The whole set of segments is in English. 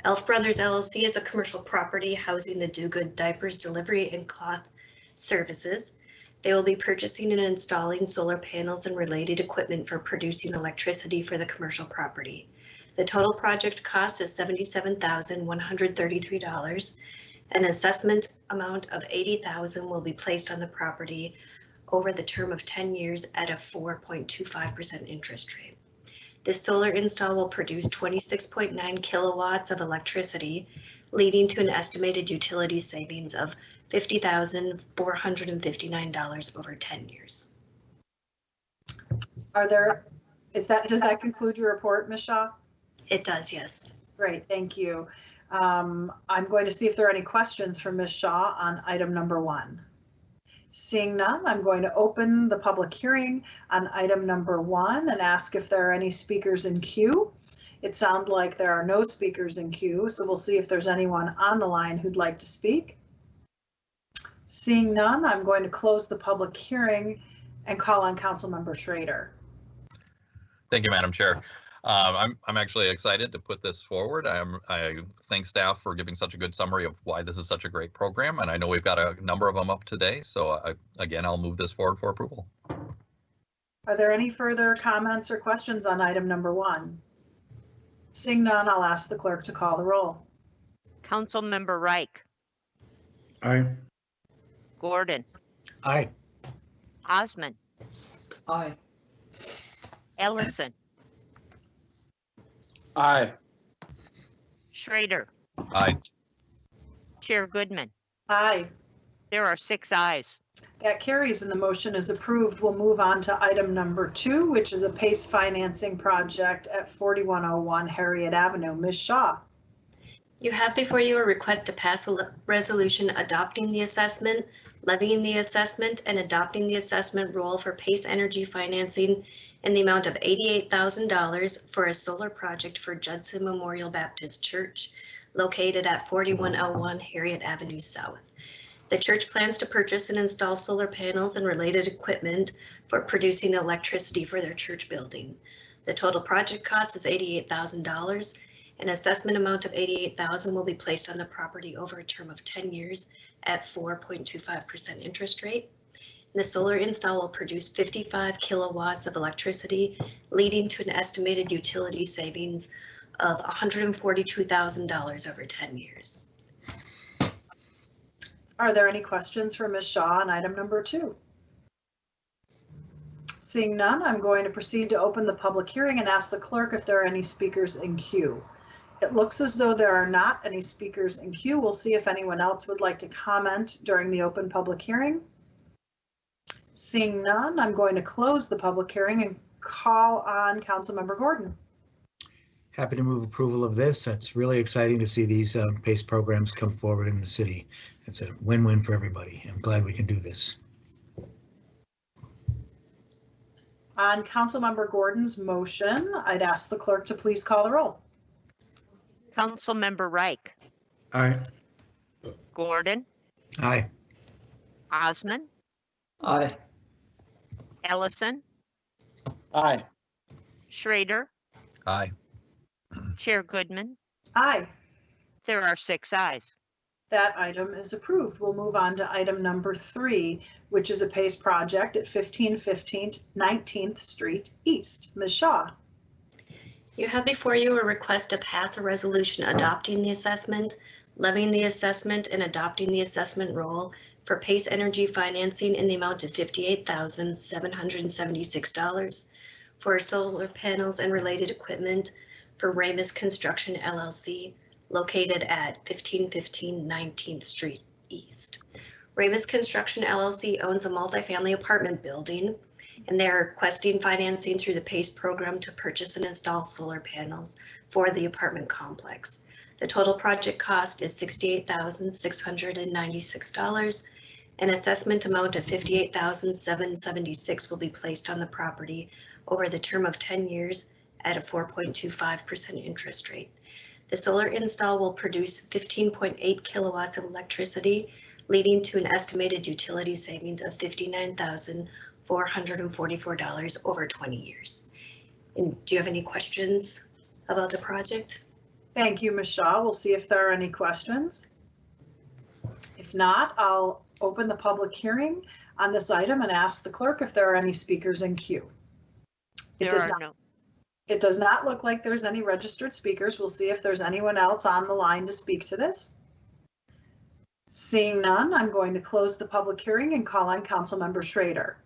Elf Brothers LLC is a commercial property housing the Do Good Diapers Delivery and Cloth Services. They will be purchasing and installing solar panels and related equipment for producing electricity for the commercial property. The total project cost is $77,133. An assessment amount of $80,000 will be placed on the property over the term of 10 years at a 4.25% interest rate. This solar install will produce 26.9 kilowatts of electricity, leading to an estimated utility savings of $50,459 over 10 years. Does that conclude your report, Ms. Shaw? It does, yes. Great, thank you. I'm going to see if there are any questions for Ms. Shaw on item number 1. Seeing none, I'm going to open the public hearing on item number 1 and ask if there are any speakers in queue. It sounds like there are no speakers in queue, so we'll see if there's anyone on the line who'd like to speak. Seeing none, I'm going to close the public hearing and call on Councilmember Schrader. Thank you, Madam Chair. I'm actually excited to put this forward. I thank staff for giving such a good summary of why this is such a great program, and I know we've got a number of them up today. So again, I'll move this forward for approval. Are there any further comments or questions on item number 1? Seeing none, I'll ask the clerk to call the roll. Councilmember Reich. Aye. Gordon. Aye. Osmond. Aye. Ellison. Aye. Schrader. Aye. Chair Goodman. Aye. There are 6 ayes. That carries and the motion is approved. We'll move on to item number 2, which is a PACE financing project at 4101 Harriet Avenue. Ms. Shaw. You have before you a request to pass a resolution adopting the assessment, levying the assessment, and adopting the assessment rule for PACE Energy financing in the amount of $88,000 for a solar project for Judson Memorial Baptist Church located at 4101 Harriet Avenue South. The church plans to purchase and install solar panels and related equipment for producing electricity for their church building. The total project cost is $88,000. An assessment amount of $88,000 will be placed on the property over a term of 10 years at 4.25% interest rate. The solar install will produce 55 kilowatts of electricity, leading to an estimated utility savings of $142,000 over 10 years. Are there any questions for Ms. Shaw on item number 2? Seeing none, I'm going to proceed to open the public hearing and ask the clerk if there are any speakers in queue. It looks as though there are not any speakers in queue. We'll see if anyone else would like to comment during the open public hearing. Seeing none, I'm going to close the public hearing and call on Councilmember Gordon. Happy to move approval of this. It's really exciting to see these PACE programs come forward in the city. It's a win-win for everybody. I'm glad we can do this. On Councilmember Gordon's motion, I'd ask the clerk to please call the roll. Councilmember Reich. Aye. Gordon. Aye. Osmond. Aye. Ellison. Aye. Schrader. Aye. Chair Goodman. Aye. There are 6 ayes. That item is approved. We'll move on to item number 3, which is a PACE project at 1515 19th Street East. Ms. Shaw. You have before you a request to pass a resolution adopting the assessment, levying the assessment, and adopting the assessment rule for PACE Energy financing in the amount of $58,776 for solar panels and related equipment for Ramus Construction LLC located at 1515 19th Street East. Ramus Construction LLC owns a multifamily apartment building, and they're requesting financing through the PACE program to purchase and install solar panels for the apartment complex. The total project cost is $68,696. An assessment amount of $58,776 will be placed on the property over the term of 10 years at a 4.25% interest rate. The solar install will produce 15.8 kilowatts of electricity, leading to an estimated utility savings of $59,444 over 20 years. And do you have any questions about the project? Thank you, Ms. Shaw. We'll see if there are any questions. If not, I'll open the public hearing on this item and ask the clerk if there are any speakers in queue. It does not look like there's any registered speakers. We'll see if there's anyone else on the line to speak to this. Seeing none, I'm going to close the public hearing and call on Councilmember Schrader.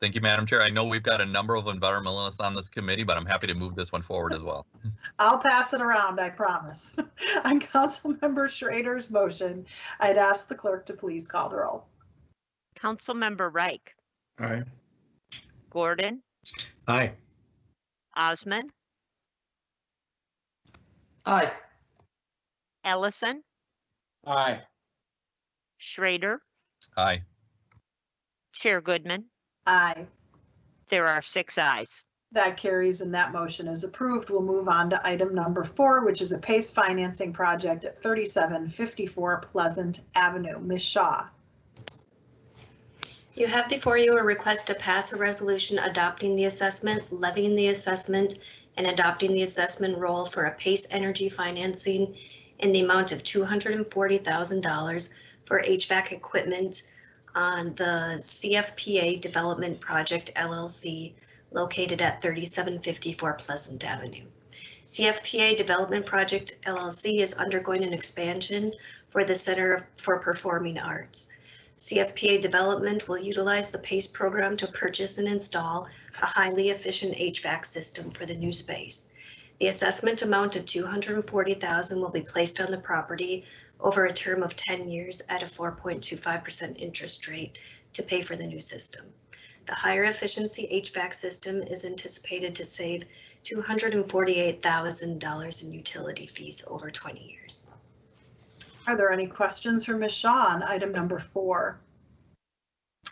Thank you, Madam Chair. I know we've got a number of environmentalists on this committee, but I'm happy to move this one forward as well. I'll pass it around, I promise. On Councilmember Schrader's motion, I'd ask the clerk to please call the roll. Councilmember Reich, Aye. Gordon, Aye. Osmond, Aye. Ellison, Aye. Schrader, Aye. Chair Goodman. Aye. There are 6 ayes. That carries and that motion is approved. We'll move on to item number 4, which is a PACE financing project at 3754 Pleasant Avenue. Ms. Shaw. You have before you a request to pass a resolution adopting the assessment, levying the assessment, and adopting the assessment roll for a PACE energy financing in the amount of $240,000 for HVAC equipment on the CFPA Development Project LLC located at 3754 Pleasant Avenue. CFPA Development Project LLC is undergoing an expansion for the Center for Performing Arts. CFPA Development will utilize the PACE program to purchase and install a highly efficient HVAC system for the new space. The assessment amount of $240,000 will be placed on the property over a term of 10 years at a 4.25% interest rate to pay for the new system. The higher efficiency HVAC system is anticipated to save $248,000 in utility fees over 20 years. Are there any questions for Ms. Shaw on item number 4?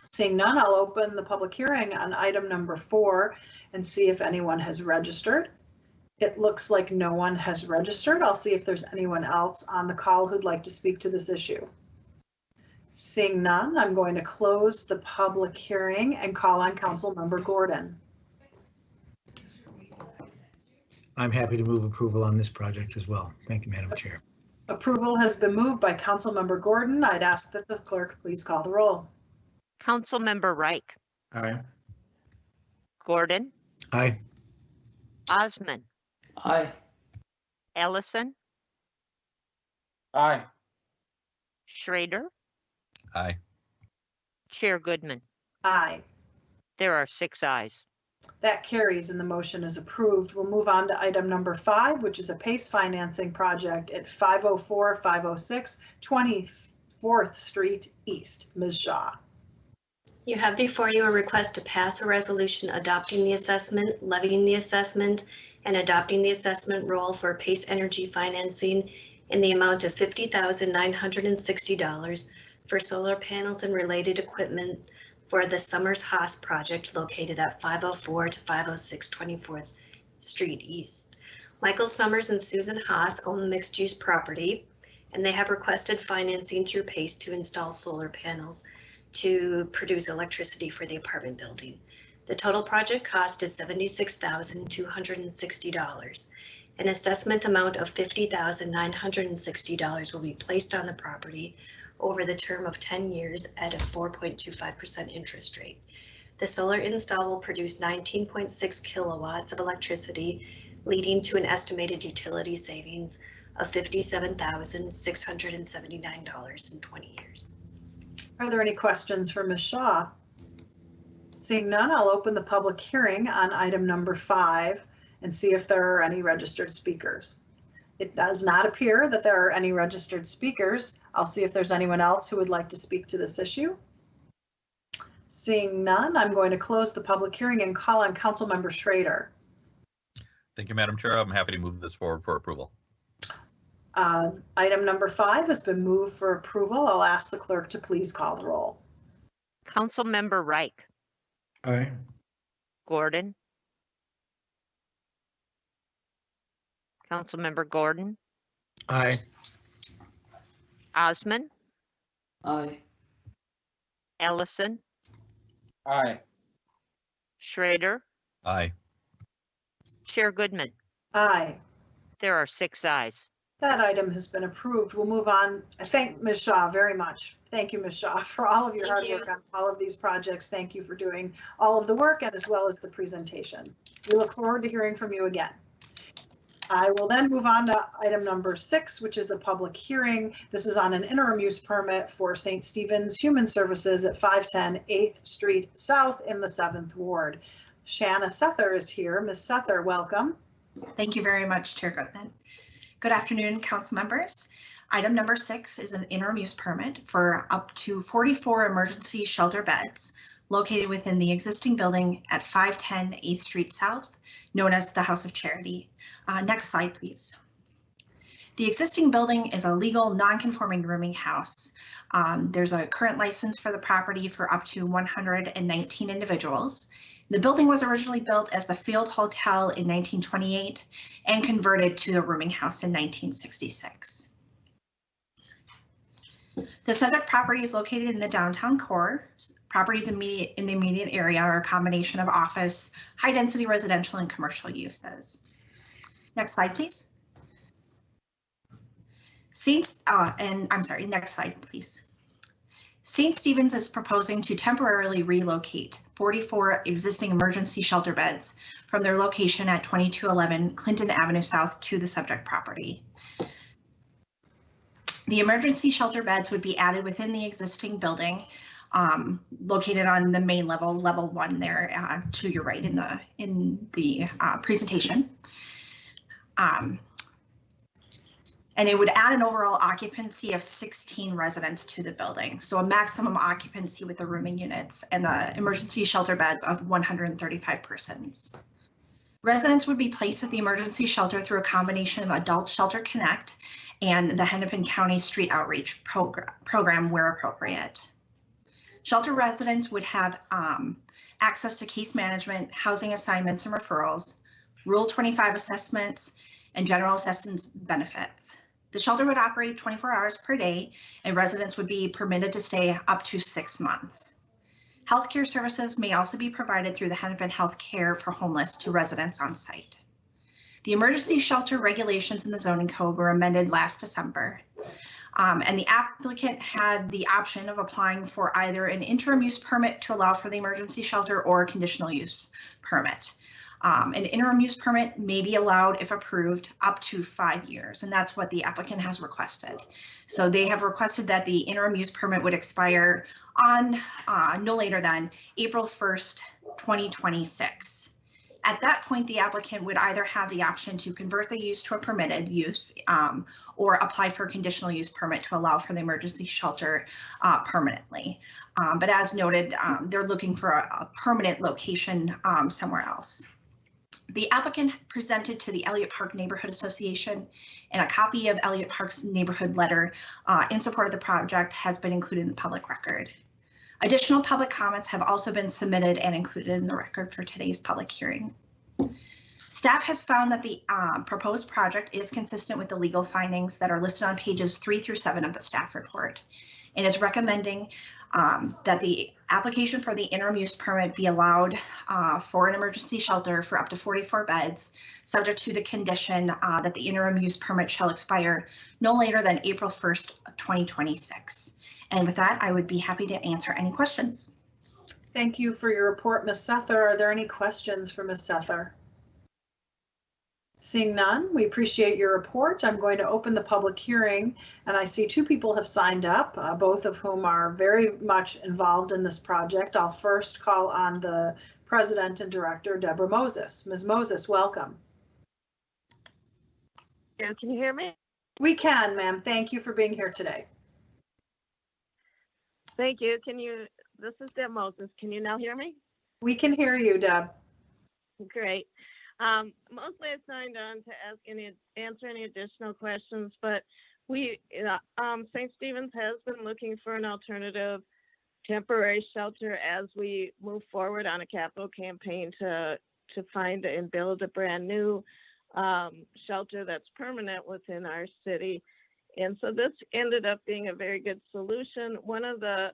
Seeing none, I'll open the public hearing on item number 4 and see if anyone has registered. It looks like no one has registered. I'll see if there's anyone else on the call who'd like to speak to this issue. Seeing none, I'm going to close the public hearing and call on Councilmember Gordon. I'm happy to move approval on this project as well. Thank you, Madam Chair. Approval has been moved by Councilmember Gordon. I'd ask that the clerk please call the roll. Councilmember Reich, Aye. Gordon, Aye. Osmond, Aye. Ellison, Aye. Schrader, Aye. Chair Goodman. Aye. There are 6 ayes. That carries and the motion is approved. We'll move on to item number 5, which is a PACE financing project at 504-506 24th Street East. Ms. Shaw. You have before you a request to pass a resolution adopting the assessment, levying the assessment, and adopting the assessment roll for PACE energy financing in the amount of $50,960 for solar panels and related equipment for the Summers Haas project located at 504 to 506 24th Street East. Michael Summers and Susan Haas own the mixed-use property, and they have requested financing through PACE to install solar panels to produce electricity for the apartment building. The total project cost is $76,260. An assessment amount of $50,960 will be placed on the property over the term of 10 years at a 4.25% interest rate. The solar install will produce 19.6 kilowatts of electricity, leading to an estimated utility savings of $57,679 in 20 years. Are there any questions for Ms. Shaw? Seeing none, I'll open the public hearing on item number 5 and see if there are any registered speakers. It does not appear that there are any registered speakers. I'll see if there's anyone else who would like to speak to this issue. Seeing none, I'm going to close the public hearing and call on Councilmember Schrader. Thank you, Madam Chair. I'm happy to move this forward for approval. Item number 5 has been moved for approval. I'll ask the clerk to please call the roll. Councilmember Reich, Aye. Gordon, Councilmember Gordon, Aye. Osmond, Aye. Ellison, Aye. Schrader, Aye. Chair Goodman. Aye. There are 6 ayes. That item has been approved. We'll move on. I thank Ms. Shaw very much. Thank you, Ms. Shaw, for all of your Thank hard you. work on all of these projects. Thank you for doing all of the work and as well as the presentation. We look forward to hearing from you again. I will then move on to item number 6, which is a public hearing. This is on an interim use permit for St. Stephen's Human Services at 510 8th Street South in the 7th Ward. Shanna Sether is here. Ms. Sether, welcome. Thank you very much, Chair Goodman. Good afternoon, council members. Item number 6 is an interim use permit for up to 44 emergency shelter beds located within the existing building at 510 8th Street South, known as the House of Charity. Next slide, please. The existing building is a legal non-conforming rooming house. There's a current license for the property for up to 119 individuals. The building was originally built as the Field Hotel in 1928 and converted to a rooming house in 1966. The subject property is located in the downtown core. Properties in the immediate area are a combination of office, high-density residential, and commercial uses. Next slide, please. Next slide, please. St. Stephen's is proposing to temporarily relocate 44 existing emergency shelter beds from their location at 2211 Clinton Avenue South to the subject property. The emergency shelter beds would be added within the existing building, located on the main level, level 1 there to your right in the presentation. And it would add an overall occupancy of 16 residents to the building. So a maximum occupancy with the rooming units and the emergency shelter beds of 135 persons. Residents would be placed at the emergency shelter through a combination of Adult Shelter Connect and the Hennepin County Street Outreach program where appropriate. Shelter residents would have access to case management, housing assignments and referrals, Rule 25 assessments, and general assistance benefits. The shelter would operate 24 hours per day, and residents would be permitted to stay up to 6 months. Healthcare services may also be provided through the Hennepin Health Care for Homeless to residents on site. The emergency shelter regulations in the zoning code were amended last December, and the applicant had the option of applying for either an interim use permit to allow for the emergency shelter or a conditional use permit. An interim use permit may be allowed, if approved, up to 5 years, and that's what the applicant has requested. So they have requested that the interim use permit would expire on no later than April 1st, 2026. At that point, the applicant would either have the option to convert the use to a permitted use or apply for a conditional use permit to allow for the emergency shelter permanently. But as noted, they're looking for a permanent location somewhere else. The applicant presented to the Elliott Park Neighborhood Association, and a copy of Elliott Park's neighborhood letter in support of the project has been included in the public record. Additional public comments have also been submitted and included in the record for today's public hearing. Staff has found that the proposed project is consistent with the legal findings that are listed on pages 3 through 7 of the staff report, and is recommending that the application for the interim use permit be allowed for an emergency shelter for up to 44 beds, subject to the condition that the interim use permit shall expire no later than April 1st of 2026. And with that, I would be happy to answer any questions. Thank you for your report, Ms. Sether. Are there any questions for Ms. Sether? Seeing none, we appreciate your report. I'm going to open the public hearing, and I see 2 people have signed up, both of whom are very much involved in this project. I'll first call on the President and Director, Deborah Moses. Ms. Moses, welcome. Yeah, can you hear me? We can, ma'am. Thank you for being here today. Thank you. This is Deb Moses. Can you now hear me? We can hear you, Deb. Great. Mostly I signed on to answer any additional questions, but St. Stephen's has been looking for an alternative temporary shelter as we move forward on a capital campaign to find and build a brand new shelter that's permanent within our city. And so this ended up being a very good solution. One of the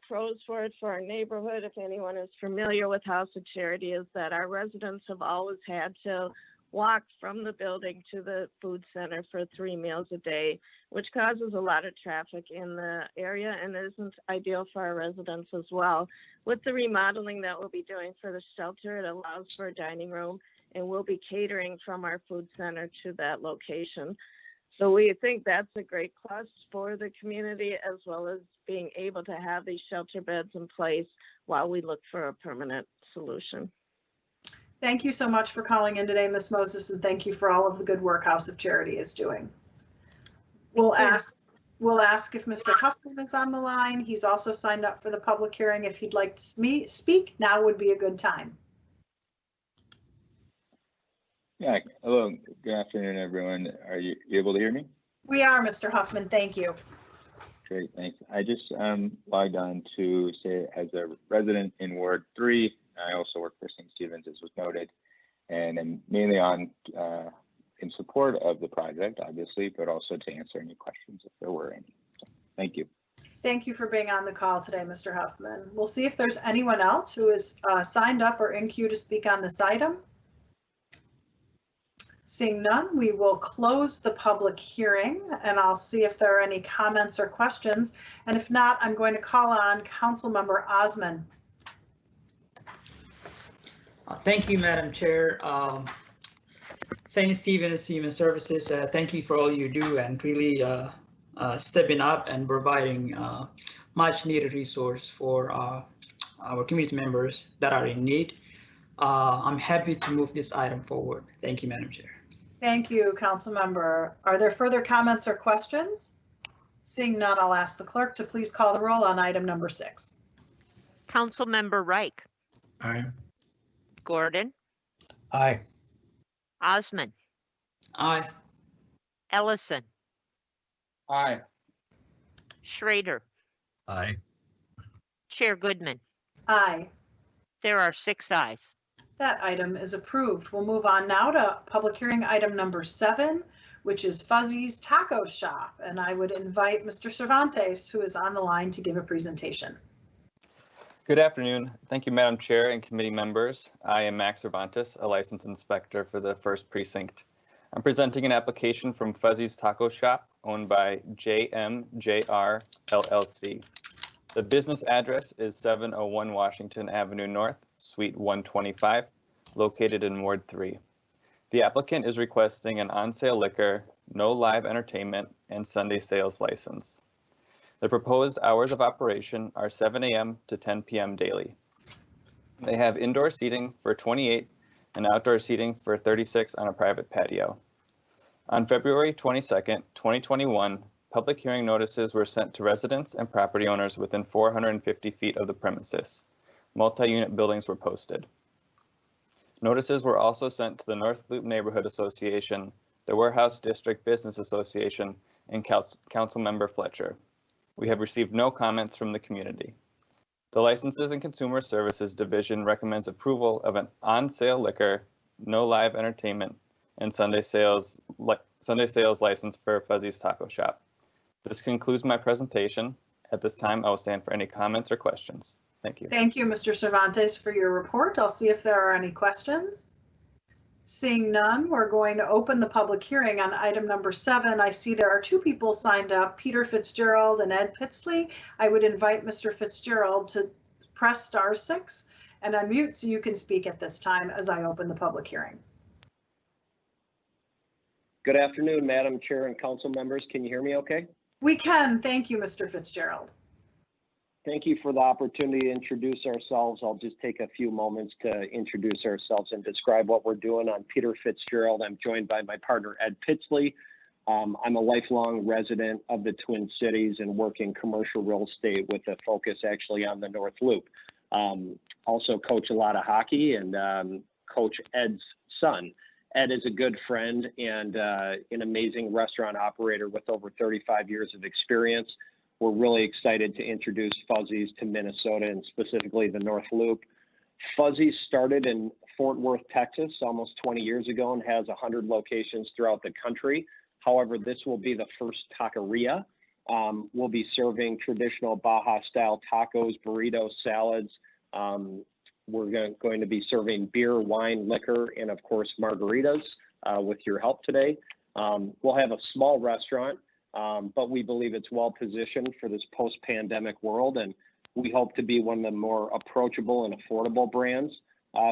pros for it for our neighborhood, if anyone is familiar with House of Charity, is that our residents have always had to walk from the building to the food center for 3 meals a day, which causes a lot of traffic in the area and isn't ideal for our residents as well. With the remodeling that we'll be doing for the shelter, it allows for a dining room, and we'll be catering from our food center to that location. So we think that's a great plus for the community, as well as being able to have these shelter beds in place while we look for a permanent solution. Thank you so much for calling in today, Ms. Moses, and thank you for all of the good work House of Charity is doing. We'll ask if Mr. Huffman is on the line. He's also signed up for the public hearing. If he'd like to speak, now would be a good time. Yeah, hello, good afternoon, everyone. Are you able to hear me? We are, Mr. Huffman, thank you. Great, thanks. I just logged on to say as a resident in Ward 3, I also work for St. Stephen's, as was noted, and I'm mainly on in support of the project, obviously, but also to answer any questions if there were any. So, thank you. Thank you for being on the call today, Mr. Huffman. We'll see if there's anyone else who is signed up or in queue to speak on this item. Seeing none, we will close the public hearing, and I'll see if there are any comments or questions. And if not, I'm going to call on Councilmember Osman. Thank you, Madam Chair. St. Stephen's Human Services, thank you for all you do and really stepping up and providing much needed resource for our community members that are in need. I'm happy to move this item forward. Thank you, Madam Chair. Thank you, Councilmember. Are there further comments or questions? Seeing none, I'll ask the clerk to please call the roll on item number 6. Councilmember Reich, Aye. Gordon, Aye. Osman, Aye. Ellison, Aye. Schrader, Aye. Chair Goodman. Aye. There are 6 ayes. That item is approved. We'll move on now to public hearing item number 7, which is Fuzzy's Taco Shop. And I would invite Mr. Cervantes, who is on the line, to give a presentation. Good afternoon. Thank you, Madam Chair and committee members. I am Max Cervantes, a licensed inspector for the 1st Precinct. I'm presenting an application from Fuzzy's Taco Shop, owned by JMJR LLC. The business address is 701 Washington Avenue North, Suite 125, located in Ward 3. The applicant is requesting an on-sale liquor, no live entertainment, and Sunday sales license. The proposed hours of operation are 7 a.m. to 10 p.m. daily. They have indoor seating for 28 and outdoor seating for 36 on a private patio. On February 22nd, 2021, public hearing notices were sent to residents and property owners within 450 feet of the premises. Multi-unit buildings were posted. Notices were also sent to the North Loop Neighborhood Association, the Warehouse District Business Association, and Councilmember Fletcher. We have received no comments from the community. The Licenses and Consumer Services Division recommends approval of an on-sale liquor, no live entertainment, and Sunday sales license for Fuzzy's Taco Shop. This concludes my presentation. At this time, I will stand for any comments or questions. Thank you. Thank you, Mr. Cervantes, for your report. I'll see if there are any questions. Seeing none, we're going to open the public hearing on item number 7. I see there are 2 people signed up, Peter Fitzgerald and Ed Pitsley. I would invite Mr. Fitzgerald to press *6 and unmute so you can speak at this time as I open the public hearing. Good afternoon, Madam Chair and council members. Can you hear me okay? We can. Thank you, Mr. Fitzgerald. Thank you for the opportunity to introduce ourselves. I'll just take a few moments to introduce ourselves and describe what we're doing. I'm Peter Fitzgerald. I'm joined by my partner, Ed Pitsley. I'm a lifelong resident of the Twin Cities and work in commercial real estate with a focus actually on the North Loop. Also coach a lot of hockey and coach Ed's son. Ed is a good friend and an amazing restaurant operator with over 35 years of experience. We're really excited to introduce Fuzzy's to Minnesota and specifically the North Loop. Fuzzy's started in Fort Worth, Texas, almost 20 years ago and has 100 locations throughout the country. However, this will be the first taqueria. We'll be serving traditional Baja style tacos, burritos, salads. We're going to be serving beer, wine, liquor, and of course, margaritas with your help today. We'll have a small restaurant, but we believe it's well positioned for this post-pandemic world, and we hope to be one of the more approachable and affordable brands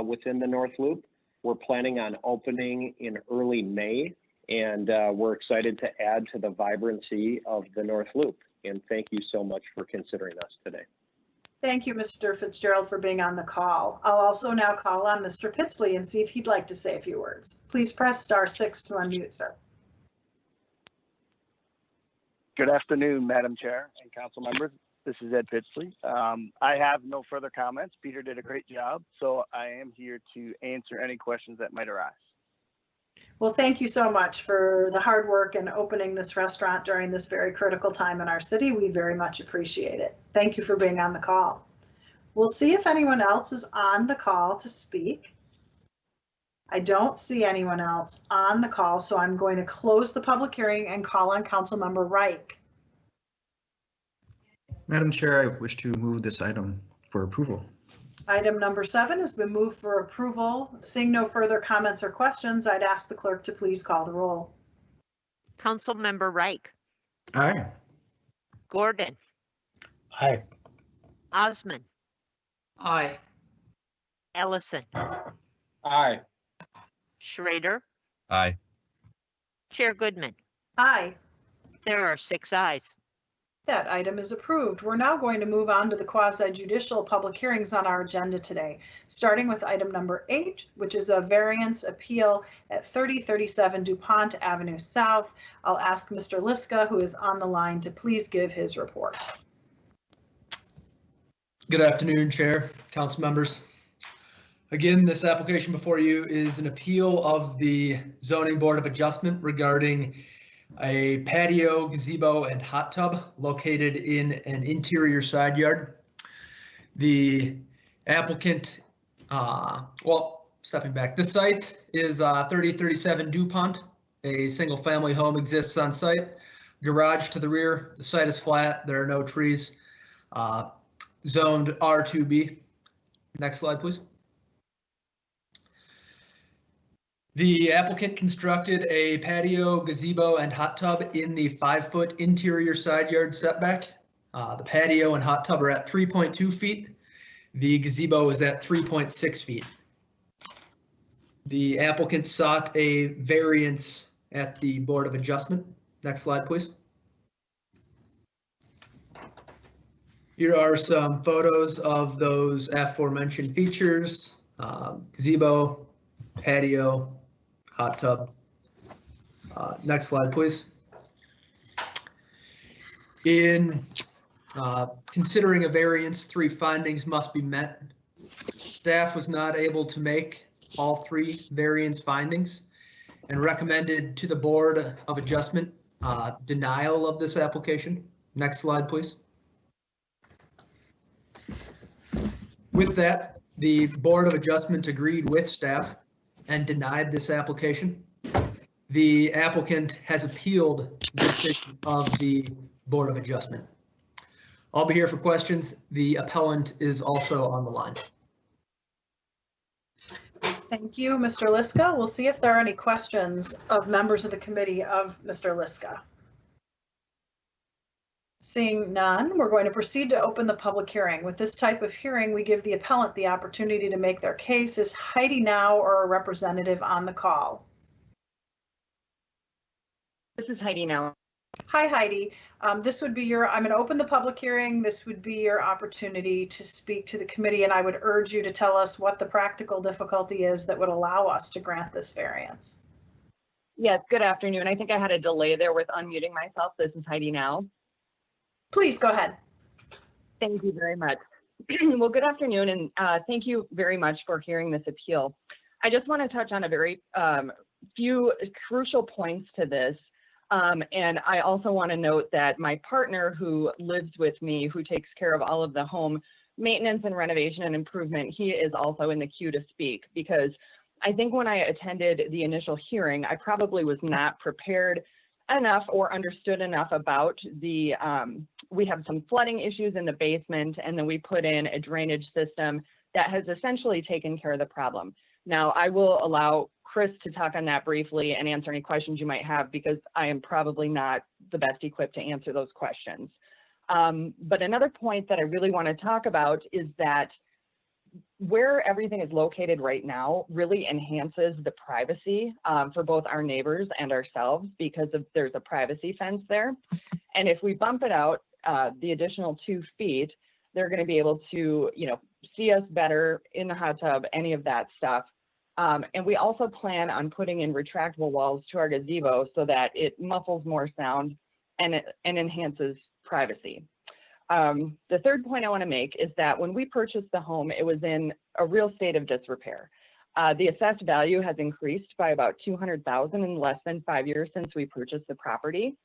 within the North Loop. We're planning on opening in early May, and we're excited to add to the vibrancy of the North Loop. And thank you so much for considering us today. Thank you, Mr. Fitzgerald, for being on the call. I'll also now call on Mr. Pitsley and see if he'd like to say a few words. Please press *6 to unmute, sir. Good afternoon, Madam Chair and council members. This is Ed Pitsley. I have no further comments. Peter did a great job, so I am here to answer any questions that might arise. Well, thank you so much for the hard work in opening this restaurant during this very critical time in our city. We very much appreciate it. Thank you for being on the call. We'll see if anyone else is on the call to speak. I don't see anyone else on the call, so I'm going to close the public hearing and call on Councilmember Reich. Madam Chair, I wish to move this item for approval. Item number 7 has been moved for approval. Seeing no further comments or questions, I'd ask the clerk to please call the roll. Councilmember Reich, Aye. Gordon, Aye. Osmond, Aye. Ellison, Aye. Schrader, Aye. Chair Goodman. Aye. There are 6 ayes. That item is approved. We're now going to move on to the quasi-judicial public hearings on our agenda today, starting with item number 8, which is a variance appeal at 3037 DuPont Avenue South. I'll ask Mr. Liska, who is on the line, to please give his report. Good afternoon, Chair, council members. Again, this application before you is an appeal of the Zoning Board of Adjustment regarding a patio, gazebo, and hot tub located in an interior side yard. The applicant, stepping back, the site is 3037 DuPont. A single family home exists on site. Garage to the rear. The site is flat. There are no trees. Zoned R2B. Next slide, please. The applicant constructed a patio, gazebo, and hot tub in the 5-foot interior side yard setback. The patio and hot tub are at 3.2 feet. The gazebo is at 3.6 feet. The applicant sought a variance at the Board of Adjustment. Next slide, please. Here are some photos of those aforementioned features: gazebo, patio, hot tub. Next slide, please. In considering a variance, 3 findings must be met. Staff was not able to make all 3 variance findings and recommended to the Board of Adjustment denial of this application. Next slide, please. With that, the Board of Adjustment agreed with staff and denied this application. The applicant has appealed the decision of the Board of Adjustment. I'll be here for questions. The appellant is also on the line. Thank you, Mr. Liska. We'll see if there are any questions of members of the committee of Mr. Liska. Seeing none, we're going to proceed to open the public hearing. With this type of hearing, we give the appellant the opportunity to make their case. Is Heidi Now or a representative on the call? This is Heidi Now. Hi, Heidi. This would be your, I'm going to open the public hearing. This would be your opportunity to speak to the committee, and I would urge you to tell us what the practical difficulty is that would allow us to grant this variance. Yes, good afternoon. I think I had a delay there with unmuting myself. This is Heidi Now. Please go ahead. Thank you very much. Well, good afternoon, and thank you very much for hearing this appeal. I just want to touch on a very few crucial points to this. And I also want to note that my partner who lives with me, who takes care of all of the home maintenance and renovation and improvement, he is also in the queue to speak, because I think when I attended the initial hearing, I probably was not prepared enough or understood enough about the, we have some flooding issues in the basement, and then we put in a drainage system that has essentially taken care of the problem. Now, I will allow Chris to talk on that briefly and answer any questions you might have, because I am probably not the best equipped to answer those questions. But another point that I really want to talk about is that where everything is located right now really enhances the privacy for both our neighbors and ourselves, because there's a privacy fence there. And if we bump it out the additional 2 feet, they're going to be able to, see us better in the hot tub, any of that stuff. And we also plan on putting in retractable walls to our gazebo so that it muffles more sound and enhances privacy. The third point I want to make is that when we purchased the home, it was in a real state of disrepair. The assessed value has increased by about $200,000 in less than 5 years since we purchased the property.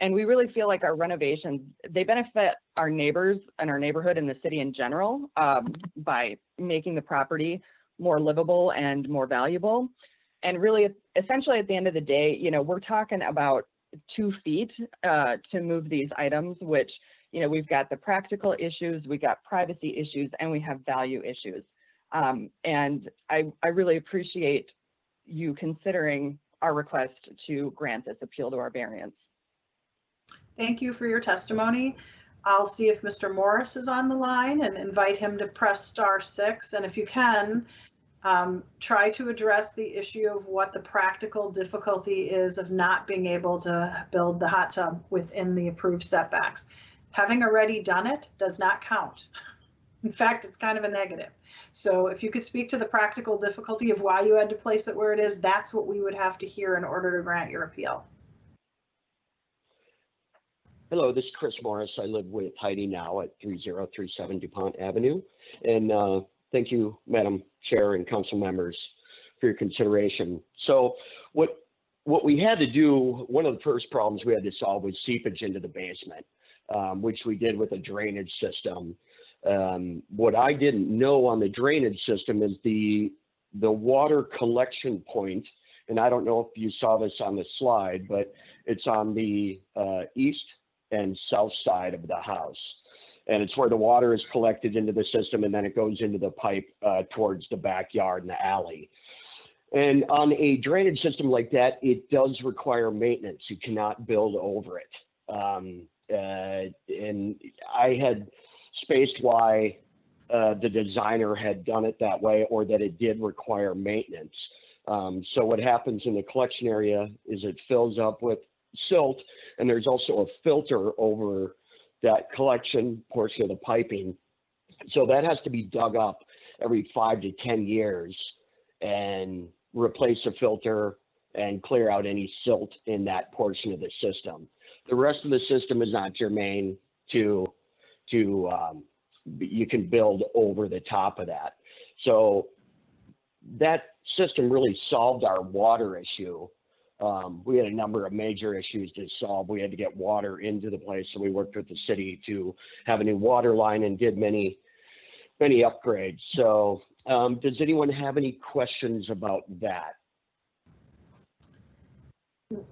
And we really feel like our renovations, they benefit our neighbors and our neighborhood and the city in general by making the property more livable and more valuable. And really, essentially at the end of the day, we're talking about 2 feet to move these items, which, we've got the practical issues, we got privacy issues, and we have value issues. And I really appreciate you considering our request to grant this appeal to our variance. Thank you for your testimony. I'll see if Mr. Morris is on the line and invite him to press *6. And if you can, try to address the issue of what the practical difficulty is of not being able to build the hot tub within the approved setbacks. Having already done it does not count. In fact, it's kind of a negative. So if you could speak to the practical difficulty of why you had to place it where it is, that's what we would have to hear in order to grant your appeal. Hello, this is Chris Morris. I live with Heidi now at 3037 DuPont Avenue. And thank you, Madam Chair and council members, for your consideration. So what we had to do, one of the first problems we had to solve was seepage into the basement, which we did with a drainage system. What I didn't know on the drainage system is the water collection point, and I don't know if you saw this on the slide, but it's on the east and south side of the house. And it's where the water is collected into the system, and then it goes into the pipe towards the backyard and the alley. And on a drainage system like that, it does require maintenance. You cannot build over it. And I had spaced why the designer had done it that way, or that it did require maintenance. So what happens in the collection area is it fills up with silt, and there's also a filter over that collection portion of the piping. So that has to be dug up every 5 to 10 years and replace the filter and clear out any silt in that portion of the system. The rest of the system is not germane to you can build over the top of that. So that system really solved our water issue. We had a number of major issues to solve. We had to get water into the place, so we worked with the city to have a new water line and did many upgrades. So does anyone have any questions about that?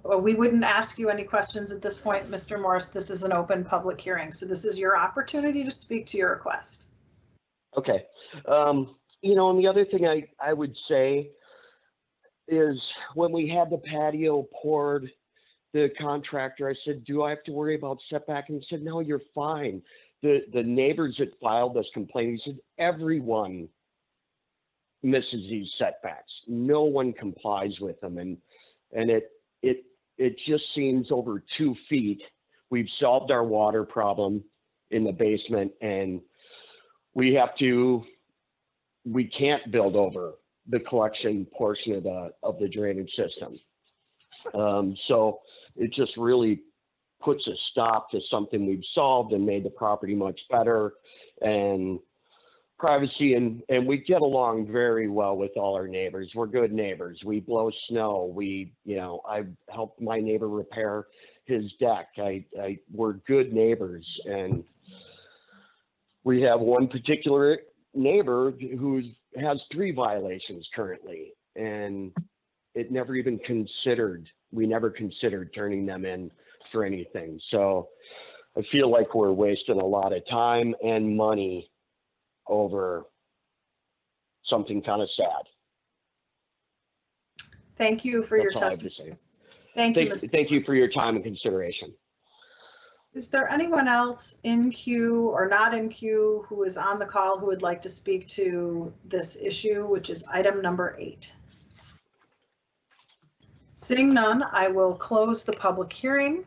Well, we wouldn't ask you any questions at this point, Mr. Morris. This is an open public hearing, so this is your opportunity to speak to your request. Okay. And the other thing I would say is when we had the patio poured, the contractor, I said, do I have to worry about setback? And he said, no, you're fine. The neighbors that filed this complaint, he said, everyone misses these setbacks. No one complies with them. And it just seems over 2 feet. We've solved our water problem in the basement, and we can't build over the collection portion of the drainage system. So it just really puts a stop to something we've solved and made the property much better and privacy, and we get along very well with all our neighbors. We're good neighbors. We blow snow. I helped my neighbor repair his deck. We're good neighbors, and we have one particular neighbor who has 3 violations currently, and we never considered turning them in for anything. So I feel like we're wasting a lot of time and money over something kind of sad. Thank you for your That's all I have to testimony. say. Thank you, Mr. Thank you for your time and consideration. Is there anyone else in queue or not in queue who is on the call who would like to speak to this issue, which is item number 8? Seeing none, I will close the public hearing,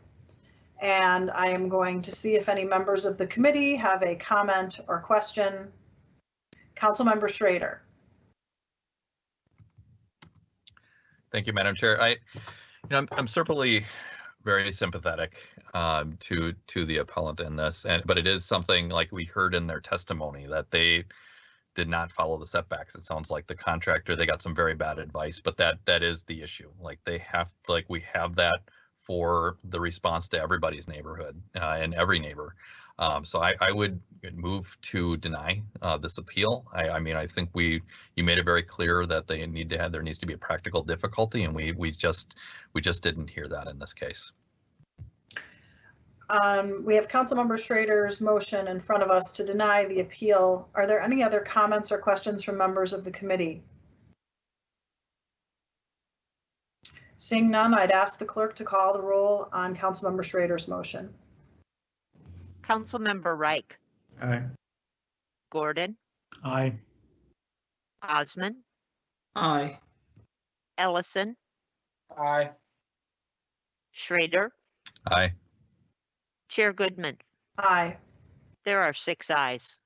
and I am going to see if any members of the committee have a comment or question. Councilmember Schrader. Thank you, Madam Chair. I'm certainly very sympathetic to the appellant in this, but it is something like we heard in their testimony that they did not follow the setbacks. It sounds like the contractor, they got some very bad advice, but that is the issue. Like we have that for the response to everybody's neighborhood and every neighbor. So I would move to deny this appeal. I mean, I think you made it very clear that there needs to be a practical difficulty, and we just didn't hear that in this case. We have Councilmember Schrader's motion in front of us to deny the appeal. Are there any other comments or questions from members of the committee? Seeing none, I'd ask the clerk to call the roll on Councilmember Schrader's motion. Councilmember Reich, Aye. Gordon, Aye. Osman, Aye. Ellison, Aye. Schrader, Aye. Chair Goodman. Aye. There are 6 ayes.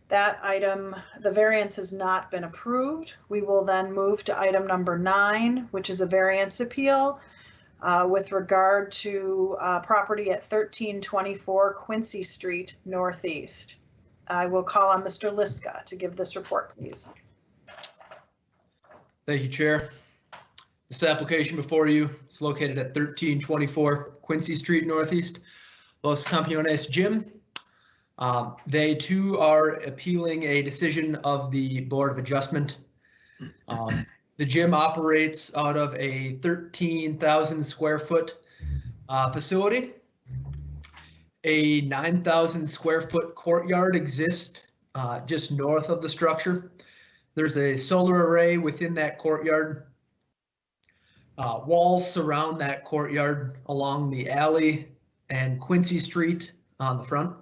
That item, the variance has not been approved. We will then move to item number 9, which is a variance appeal with regard to property at 1324 Quincy Street Northeast. I will call on Mr. Liska to give this report, please. Thank you, Chair. This application before you is located at 1324 Quincy Street Northeast, Los Campeones Gym. They too are appealing a decision of the Board of Adjustment. The gym operates out of a 13,000 square foot facility. A 9,000 square foot courtyard exists just north of the structure. There's a solar array within that courtyard. Walls surround that courtyard along the alley and Quincy Street on the front.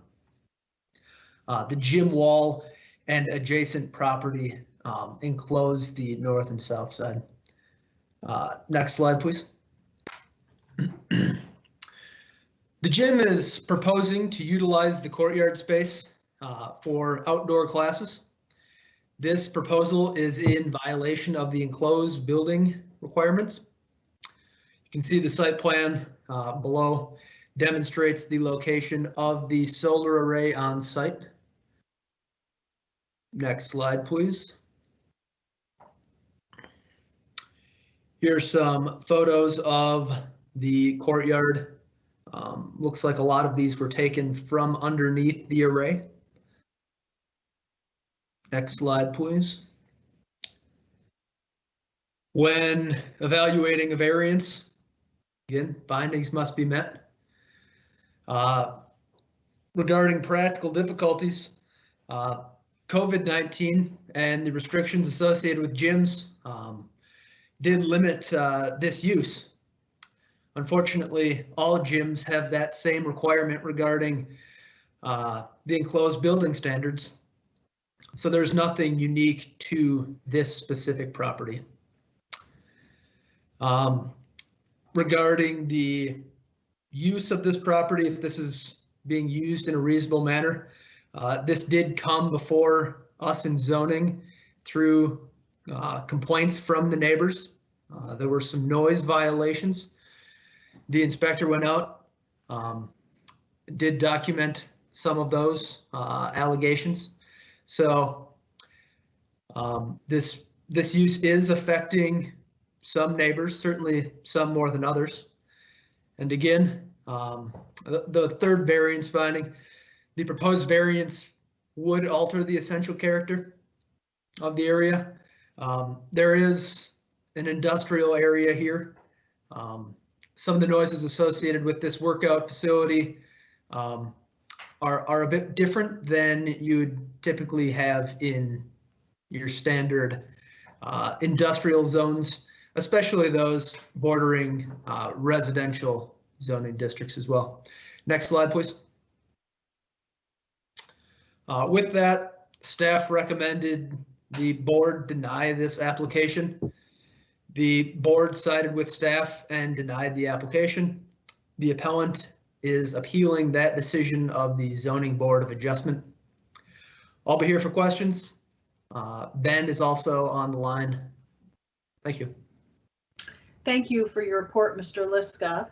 The gym wall and adjacent property enclose the north and south side. Next slide, please. The gym is proposing to utilize the courtyard space for outdoor classes. This proposal is in violation of the enclosed building requirements. You can see the site plan below demonstrates the location of the solar array on site. Next slide, please. Here's some photos of the courtyard. Looks like a lot of these were taken from underneath the array. Next slide, please. When evaluating a variance, again, findings must be met. Regarding practical difficulties, COVID-19 and the restrictions associated with gyms did limit this use. Unfortunately, all gyms have that same requirement regarding the enclosed building standards. So there's nothing unique to this specific property. Regarding the use of this property, if this is being used in a reasonable manner, this did come before us in zoning through complaints from the neighbors. There were some noise violations. The inspector went out, did document some of those allegations. So this use is affecting some neighbors, certainly some more than others. And again, the third variance finding, the proposed variance would alter the essential character of the area. There is an industrial area here. Some of the noises associated with this workout facility are a bit different than you'd typically have in your standard industrial zones, especially those bordering residential zoning districts as well. Next slide, please. With that, staff recommended the board deny this application. The board sided with staff and denied the application. The appellant is appealing that decision of the Zoning Board of Adjustment. I'll be here for questions. Ben is also on the line. Thank you. Thank you for your report, Mr. Liska.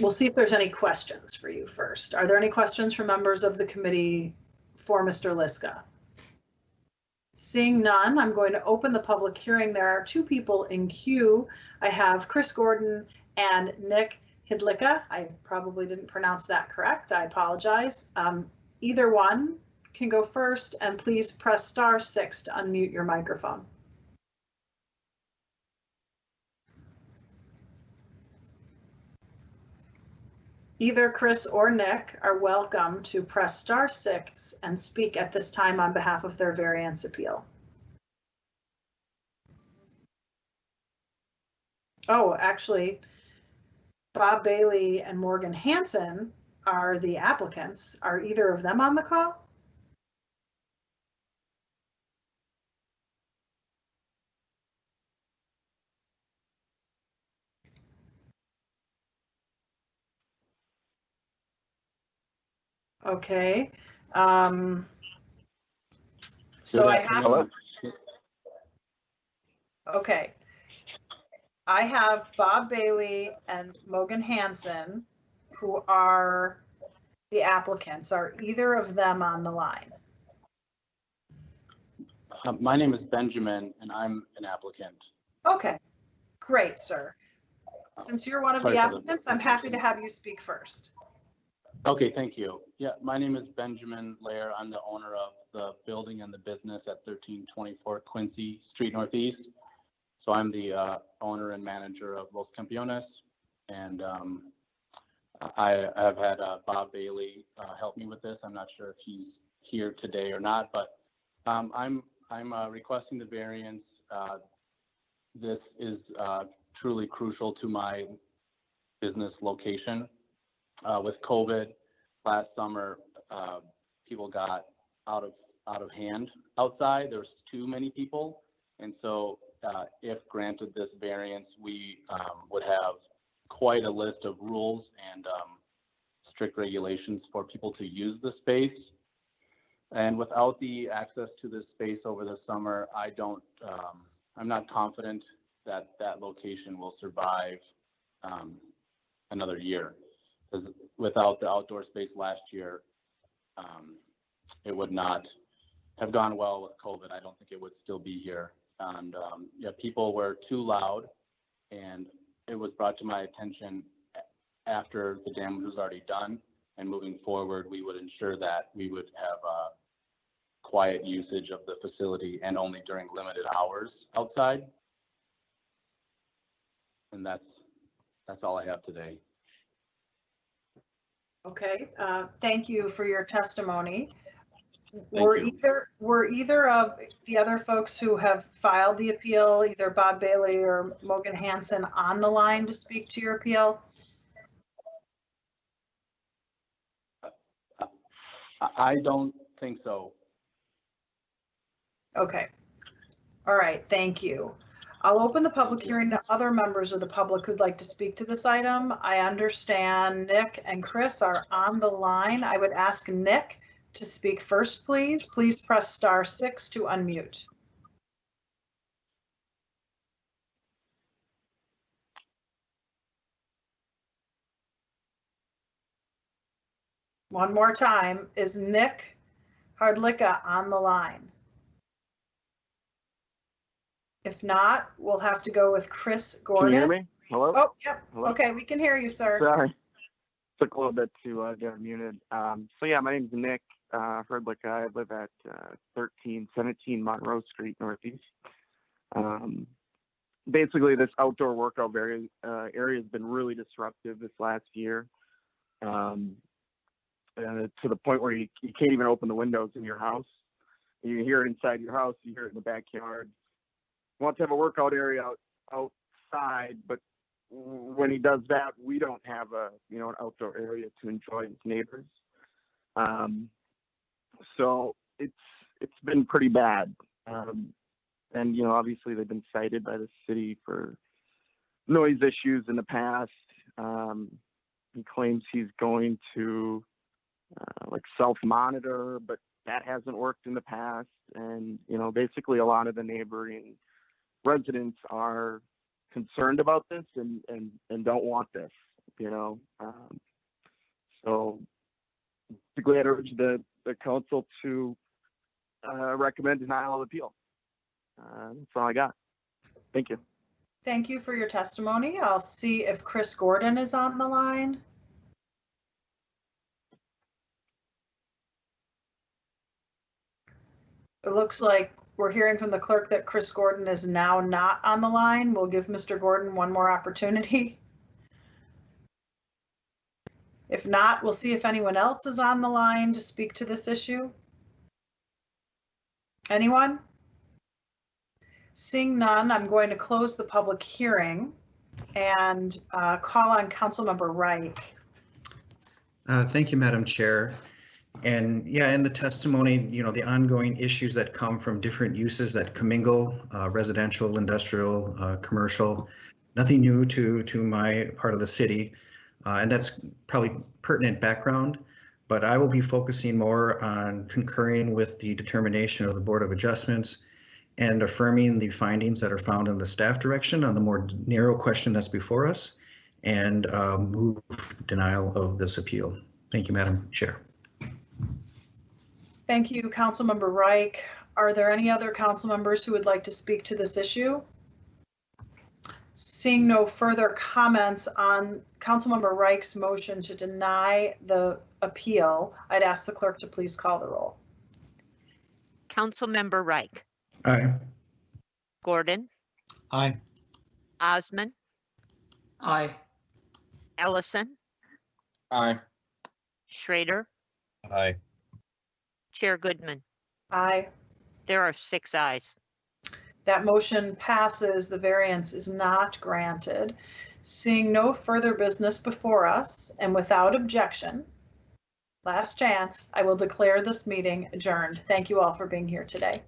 We'll see if there's any questions for you first. Are there any questions from members of the committee for Mr. Liska? Seeing none, I'm going to open the public hearing. There are two people in queue. I have Chris Gordon and Nick Hidlicka. I probably didn't pronounce that correct. I apologize. Either one can go first, and please press *6 to unmute your microphone. Either Chris or Nick are welcome to press *6 and speak at this time on behalf of their variance appeal. Oh, actually, Bob Bailey and Morgan Hansen are the applicants. Are either of them on the call? Okay. So I have, okay. I have Bob Bailey and Morgan Hansen, who are the applicants. Are either of them on the line? My name is Benjamin, and I'm an applicant. Okay, great, sir. Since you're one of the applicants, I'm happy to have you speak first. Okay, thank you. Yeah, my name is Benjamin Lair. I'm the owner of the building and the business at 1324 Quincy Street Northeast. So I'm the owner and manager of Los Campeones, and I have had Bob Bailey help me with this. I'm not sure if he's here today or not, but I'm requesting the variance. This is truly crucial to my business location. With COVID last summer, people got out of hand outside. There was too many people, and so if granted this variance, we would have quite a list of rules and strict regulations for people to use the space. And without the access to this space over the summer, I'm not confident that that location will survive another year. Because without the outdoor space last year, it would not have gone well with COVID. I don't think it would still be here. And yeah, people were too loud, and it was brought to my attention after the damage was already done. And moving forward, we would ensure that we would have quiet usage of the facility and only during limited hours outside. And that's all I have today. Okay, thank you for your testimony. Were either of the other folks who have filed the appeal, either Bob Bailey or Morgan Hansen, on the line to speak to your appeal? I don't think so. Okay. All right, thank you. I'll open the public hearing to other members of the public who'd like to speak to this item. I understand Nick and Chris are on the line. I would ask Nick to speak first, please. Please press *6 to unmute. One more time. Is Nick Hidlicka on the line? If not, we'll have to go with Chris Gordon. Can you hear me? Hello? Oh, yep. Hello? Okay, we can hear you, sir. Sorry. Took a little bit to get muted. So yeah, my name's Nick Hidlicka. I live at 1317 Monroe Street Northeast. Basically, this outdoor workout area has been really disruptive this last year. To the point where you can't even open the windows in your house. You hear it inside your house, you hear it in the backyard. He wants to have a workout area outside, but when he does that, we don't have an outdoor area to enjoy as neighbors. So it's been pretty bad. And obviously they've been cited by the city for noise issues in the past. He claims he's going to self-monitor, but that hasn't worked in the past. And basically a lot of the neighboring residents are concerned about this and don't want this. So basically I'd urge the council to recommend denial of appeal. That's all I got. Thank you. Thank you for your testimony. I'll see if Chris Gordon is on the line. It looks like we're hearing from the clerk that Chris Gordon is now not on the line. We'll give Mr. Gordon one more opportunity. If not, we'll see if anyone else is on the line to speak to this issue. Anyone? Seeing none, I'm going to close the public hearing and call on Councilmember Reich. Thank you, Madam Chair. And yeah, in the testimony, the ongoing issues that come from different uses that commingle, residential, industrial, commercial, nothing new to my part of the city. And that's probably pertinent background, but I will be focusing more on concurring with the determination of the Board of Adjustments and affirming the findings that are found in the staff direction on the more narrow question that's before us, and move denial of this appeal. Thank you, Madam Chair. Thank you, Councilmember Reich. Are there any other council members who would like to speak to this issue? Seeing no further comments on Councilmember Reich's motion to deny the appeal, I'd ask the clerk to please call the roll. Councilmember Reich. Aye. Gordon. Aye. Osman. Aye. Ellison. Aye. Schrader. Aye. Chair Goodman. Aye. There are 6 ayes. That motion passes. The variance is not granted. Seeing no further business before us and without objection, last chance, I will declare this meeting adjourned. Thank you all for being here today.